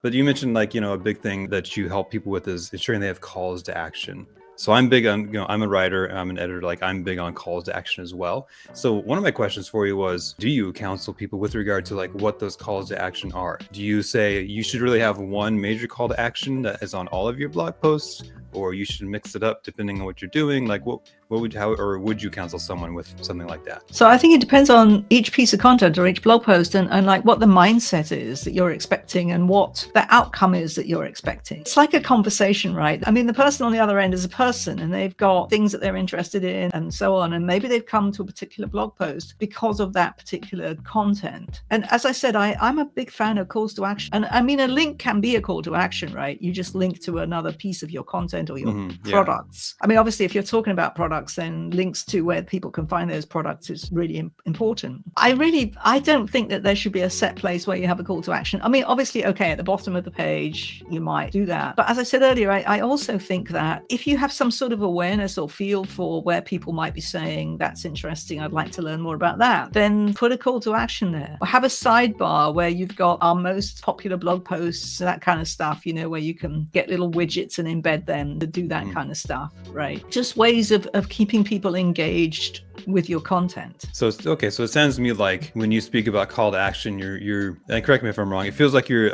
But you mentioned like, a big thing that you help people with is ensuring they have calls to action. So I'm big on, I'm a writer, I'm an editor, like I'm big on calls to action as well. So one of my questions for you was, do you counsel people with regard to like what those calls to action are? Do you say you should really have one major call to action that is on all of your blog posts, or you should mix it up depending on what you're doing? Like would you counsel someone with something like that? So I think it depends on each piece of content or each blog post and like what the mindset is that you're expecting and what the outcome is that you're expecting. It's like a conversation, right? I mean, the person on the other end is a person and they've got things that they're interested in and so on. And maybe they've come to a particular blog post because of that particular content. And as I said, I'm a big fan of calls to action. And I mean, a link can be a call to action, right? You just link to another piece of your content or your products. I mean, obviously, if you're talking about products, then links to where people can find those products is really important. I don't think that there should be a set place where you have a call to action. I mean, obviously, okay, at the bottom of the page, you might do that. But as I said earlier, I also think that if you have some sort of awareness or feel for where people might be saying, that's interesting, I'd like to learn more about that, then put a call to action there. Or have a sidebar where you've got our most popular blog posts, that kind of stuff, where you can get little widgets and embed them to do that kind of stuff, right? Just ways of keeping people engaged with your content. So it sounds to me like when you speak about call to action, you're and correct me if I'm wrong, it feels like you're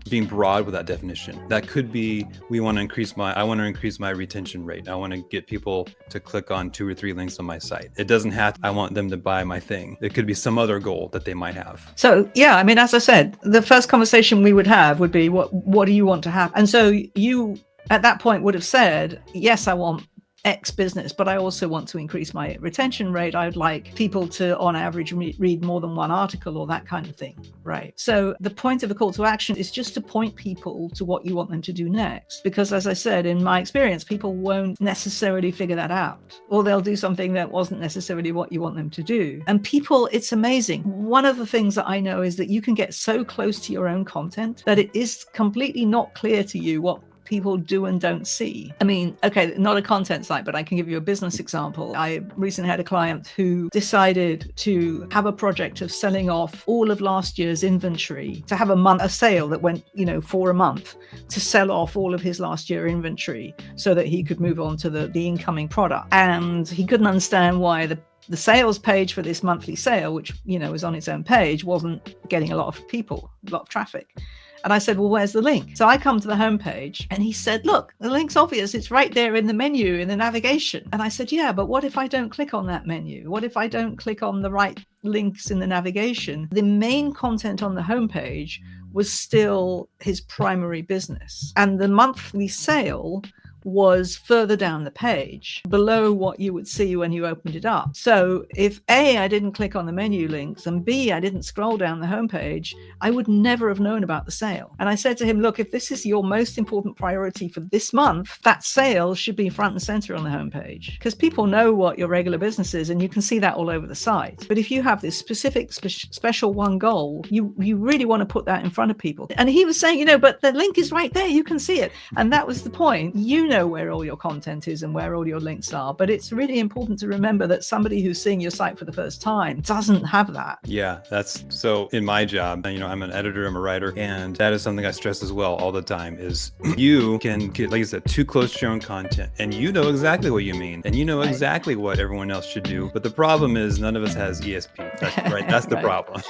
being broad with that definition. That could be, I want to increase my retention rate. I want to get people to click on 2 or 3 links on my site. It doesn't have to, I want them to buy my thing. It could be some other goal that they might have. So yeah, I mean, as I said, the first conversation we would have would be what do you want to have? And so you at that point would have said, yes, I want X business, but I also want to increase my retention rate. I would like people to, on average, read more than one article or that kind of thing, right? So the point of a call to action is just to point people to what you want them to do next. Because as I said, in my experience, people won't necessarily figure that out, or they'll do something that wasn't necessarily what you want them to do. And people, it's amazing. One of the things that I know is that you can get so close to your own content that it is completely not clear to you what people do and don't see. I mean, okay, not a content site, but I can give you a business example. I recently had a client who decided to have a project of selling off all of last year's inventory, to have a sale that went, for a month, to sell off all of his last year inventory so that he could move on to the incoming product. And he couldn't understand why the sales page for this monthly sale, which, was on its own page, wasn't getting a lot of traffic. And I said, well, where's the link? So I come to the homepage and he said, look, the link's obvious. It's right there in the menu, in the navigation. And I said, yeah, but what if I don't click on that menu? What if I don't click on the right links in the navigation? The main content on the homepage was still his primary business. And the monthly sale was further down the page, below what you would see when you opened it up. So if A, I didn't click on the menu links, and B, I didn't scroll down the homepage, I would never have known about the sale. And I said to him, look, if this is your most important priority for this month, that sale should be front and center on the homepage, because people know what your regular business is and you can see that all over the site. But if you have this specific special one goal, you really want to put that in front of people. And he was saying, but the link is right there, you can see it. And that was the point. Where all your content is and where all your links are, but it's really important to remember that somebody who's seeing your site for the first time doesn't have that. Yeah, that's so in my job, I'm an editor, I'm a writer, and that is something I stress as well all the time is you can get, like I said, too close to your own content and you know exactly what you mean and you know exactly what everyone else should do, but the problem is none of us has ESP. That's right. That's the problem.